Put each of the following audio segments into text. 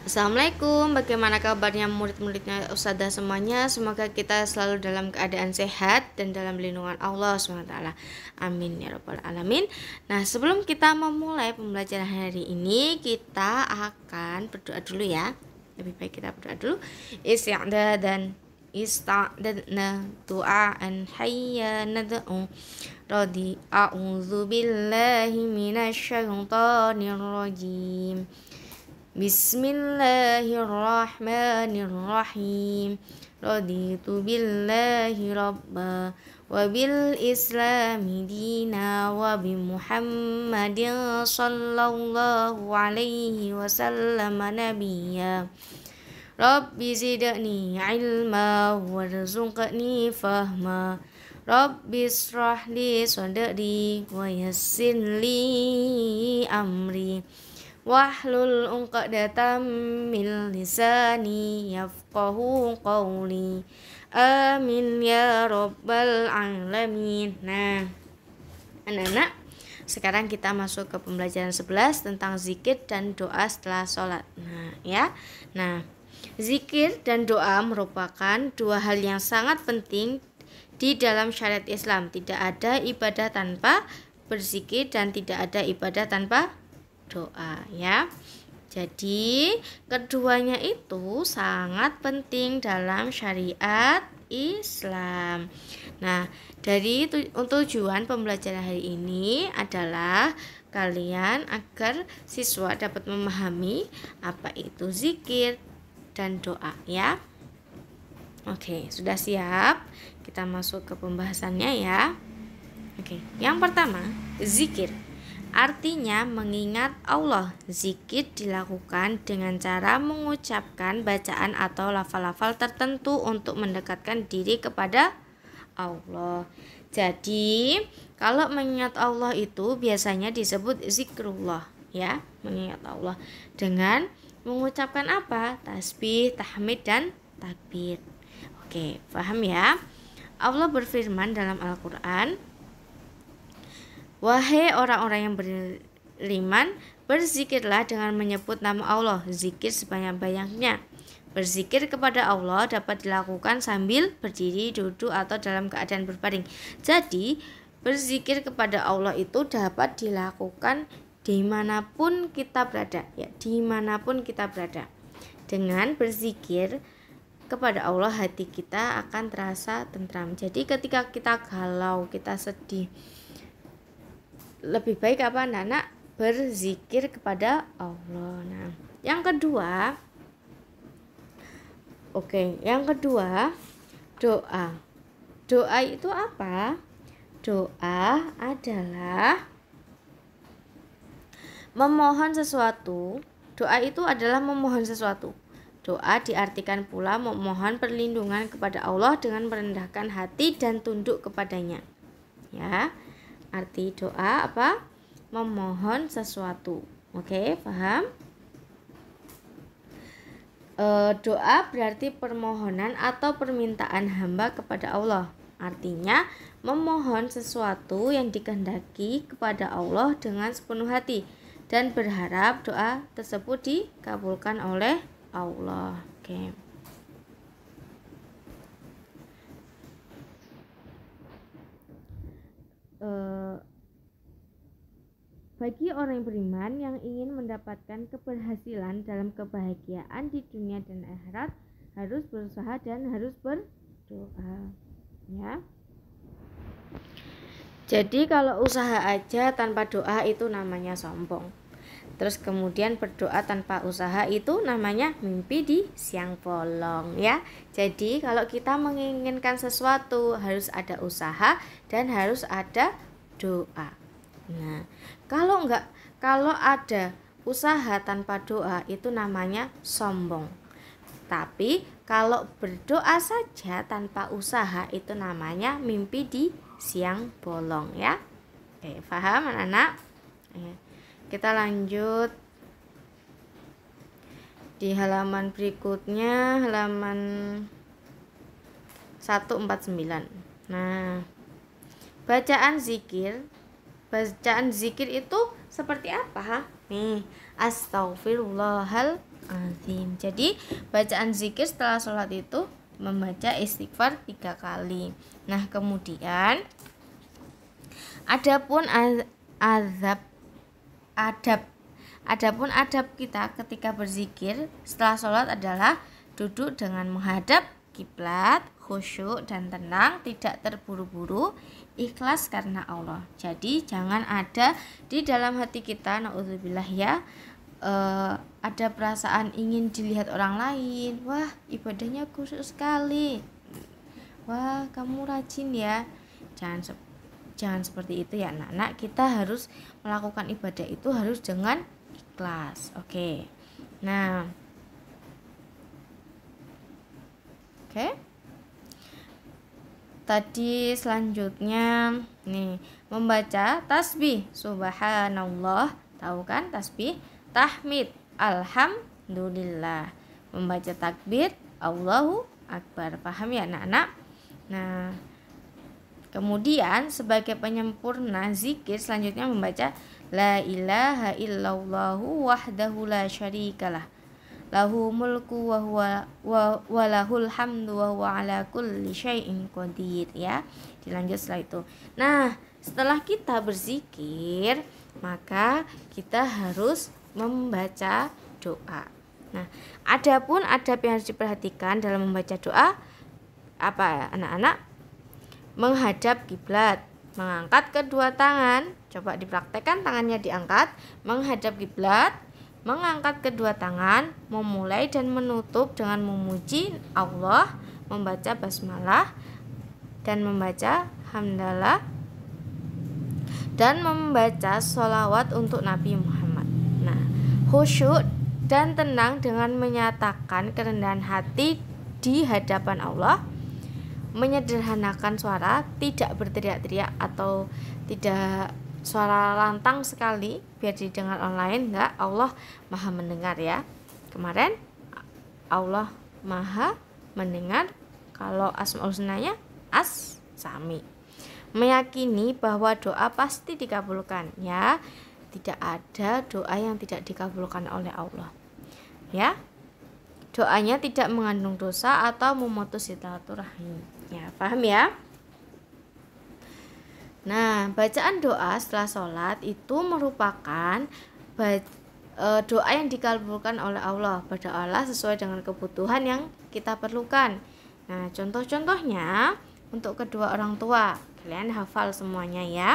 Assalamualaikum, bagaimana kabarnya murid-muridnya Ustazah semuanya? Semoga kita selalu dalam keadaan sehat dan dalam lindungan Allah SWT. Amin ya rabbal alamin. Nah, sebelum kita memulai pembelajaran hari ini, kita akan berdoa dulu ya. Lebih baik kita berdoa dulu. Ista'dadna du'aan hayya nad'u Radi a'udzu billahi minasyaitonir rajim. Bismillahirrahmanirrahim. Raditu billahi rabba wa bil islami dina wa bi Muhammadin sallallahu alaihi wasallam nabiyya. Rabbi zidni ilma warzuqni fahma. Rabbi israh li sadri wa yassir li amri. Wahlul 'uqdatam min lisani yafqahu qawli. Amin ya rabbal alamin. Nah, anak-anak, sekarang kita masuk ke pembelajaran 11 tentang zikir dan doa setelah sholat. Nah, zikir dan doa merupakan dua hal yang sangat penting di dalam syariat Islam. Tidak ada ibadah tanpa berzikir dan tidak ada ibadah tanpa doa ya. Jadi keduanya itu sangat penting dalam syariat Islam. Nah, dari tujuan pembelajaran hari ini adalah kalian agar siswa dapat memahami apa itu zikir dan doa ya. Oke, sudah siap? Kita masuk ke pembahasannya ya. Oke, yang pertama, zikir artinya mengingat Allah. Zikir dilakukan dengan cara mengucapkan bacaan atau lafal-lafal tertentu untuk mendekatkan diri kepada Allah. Jadi, kalau mengingat Allah itu biasanya disebut zikrullah ya, mengingat Allah dengan mengucapkan apa? Tasbih, tahmid dan takbir. Oke, paham ya? Allah berfirman dalam Al-Qur'an, wahai orang-orang yang beriman, berzikirlah dengan menyebut nama Allah, zikir sebanyak-banyaknya. Berzikir kepada Allah dapat dilakukan sambil berdiri, duduk, atau dalam keadaan berbaring. Jadi, berzikir kepada Allah itu dapat dilakukan dimanapun kita berada, ya, dimanapun kita berada. Dengan berzikir kepada Allah, hati kita akan terasa tentram. Jadi, ketika kita galau, kita sedih, lebih baik apa anak-anak? Berzikir kepada Allah. Nah, yang kedua, doa. Doa itu apa? Doa adalah memohon sesuatu. Doa itu adalah memohon sesuatu. Doa diartikan pula memohon perlindungan kepada Allah dengan merendahkan hati dan tunduk kepadanya. Ya. Arti doa apa? Memohon sesuatu. Oke, paham? Doa berarti permohonan atau permintaan hamba kepada Allah. Artinya memohon sesuatu yang dikehendaki kepada Allah dengan sepenuh hati dan berharap doa tersebut dikabulkan oleh Allah. Oke. Bagi orang yang beriman yang ingin mendapatkan keberhasilan dalam kebahagiaan di dunia dan akhirat, harus berusaha dan harus berdoa ya. Jadi kalau usaha aja tanpa doa itu namanya sombong. Terus kemudian berdoa tanpa usaha itu namanya mimpi di siang bolong ya. Jadi kalau kita menginginkan sesuatu harus ada usaha dan harus ada doa. Nah, kalau ada usaha tanpa doa itu namanya sombong. Tapi kalau berdoa saja tanpa usaha itu namanya mimpi di siang bolong ya. Oke, paham anak-anak? Kita lanjut di halaman berikutnya, halaman 149. Nah, bacaan zikir itu seperti apa? Nih, astaghfirullahal azim. Jadi bacaan zikir setelah sholat itu membaca istighfar 3 kali. Nah, kemudian adapun adab kita ketika berzikir setelah sholat adalah duduk dengan menghadap kiblat, khusyuk dan tenang, tidak terburu-buru, ikhlas karena Allah. Jadi jangan ada di dalam hati kita, naudzubillah ya, ada perasaan ingin dilihat orang lain. Wah, ibadahnya khusyuk sekali. Wah, kamu rajin ya. Jangan seperti itu ya anak-anak. Kita harus melakukan ibadah itu harus dengan ikhlas. Oke. Nah. Oke. Tadi selanjutnya nih, membaca tasbih subhanallah. Tahu kan tasbih? Tahmid alhamdulillah. Membaca takbir Allahu akbar. Paham ya anak-anak? Nah, kemudian sebagai penyempurna zikir selanjutnya membaca la ilaha illallahu wahdahu la syarikalah lahu mulku wa lahul hamdu wa huwa ala kulli syai'in qadir ya. Dilanjut setelah itu. Nah, setelah kita berzikir, maka kita harus membaca doa. Nah, adapun adab yang harus diperhatikan dalam membaca doa apa ya anak-anak? Menghadap kiblat, mengangkat kedua tangan. Coba dipraktekkan, tangannya diangkat, menghadap kiblat, mengangkat kedua tangan, memulai dan menutup dengan memuji Allah, membaca basmalah dan membaca hamdalah dan membaca sholawat untuk Nabi Muhammad. Nah, khusyuk dan tenang dengan menyatakan kerendahan hati di hadapan Allah, menyederhanakan suara, tidak berteriak-teriak atau tidak suara lantang sekali biar didengar online. Enggak, Allah maha mendengar ya. Kemarin Allah maha mendengar, kalau asmaul husnanya as-sami. Meyakini bahwa doa pasti dikabulkan ya. Tidak ada doa yang tidak dikabulkan oleh Allah ya. Doanya tidak mengandung dosa atau memutus silaturahim ya. Paham ya? Nah, bacaan doa setelah sholat itu merupakan doa yang dikabulkan oleh Allah. Berdoalah sesuai dengan kebutuhan yang kita perlukan. Nah, contoh-contohnya untuk kedua orang tua, kalian hafal semuanya ya.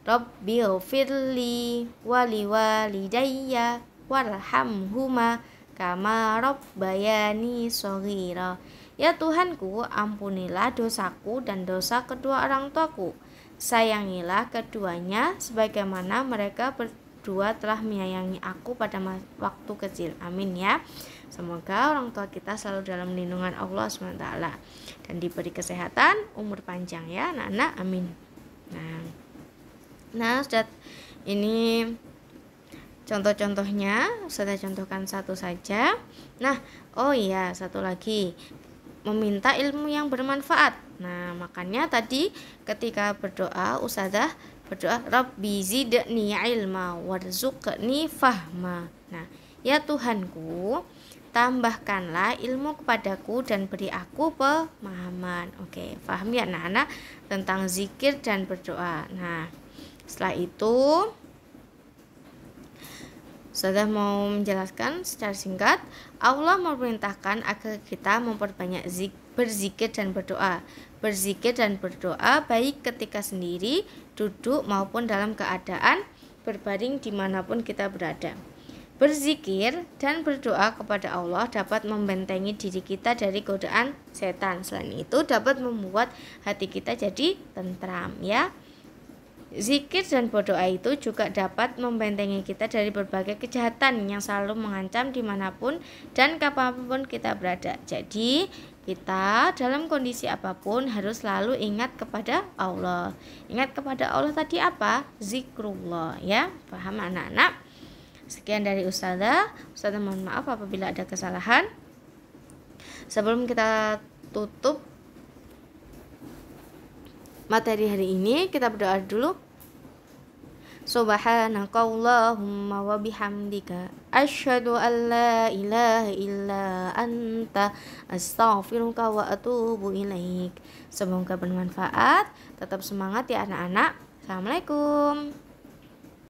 Rabbighfirli wali walidayya warhamhuma kama rabbayani shaghira. Ya Tuhanku, ampunilah dosaku dan dosa kedua orang tuaku. Sayangilah keduanya sebagaimana mereka berdua telah menyayangi aku pada waktu kecil. Amin ya. Semoga orang tua kita selalu dalam lindungan Allah SWT dan diberi kesehatan, umur panjang ya anak-anak. Amin. Nah, sudah ini contoh-contohnya, saya contohkan satu saja. Nah, oh iya, satu lagi, meminta ilmu yang bermanfaat. Nah, makanya tadi ketika berdoa, Ustazah berdoa Rabbi zidni ilma warzuqni fahma. Nah, ya Tuhanku, tambahkanlah ilmu kepadaku dan beri aku pemahaman. Oke, paham ya anak-anak tentang zikir dan berdoa. Nah, setelah itu saya mau menjelaskan secara singkat. Allah memerintahkan agar kita memperbanyak berzikir dan berdoa. Berzikir dan berdoa baik ketika sendiri, duduk maupun dalam keadaan berbaring dimanapun kita berada. Berzikir dan berdoa kepada Allah dapat membentengi diri kita dari godaan setan. Selain itu dapat membuat hati kita jadi tentram ya. Zikir dan berdoa itu juga dapat membentengi kita dari berbagai kejahatan yang selalu mengancam dimanapun dan kapanpun kita berada. Jadi kita dalam kondisi apapun harus selalu ingat kepada Allah. Ingat kepada Allah tadi apa? Zikrullah ya. Paham anak-anak? Sekian dari Ustazah. Ustazah mohon maaf apabila ada kesalahan. Sebelum kita tutup materi hari ini, kita berdoa dulu. Subhanakallahumma wa bihamdika asyhadu an la ilaha illa anta astaghfiruka wa atubu ilaik. Semoga bermanfaat. Tetap semangat ya anak-anak. Assalamualaikum.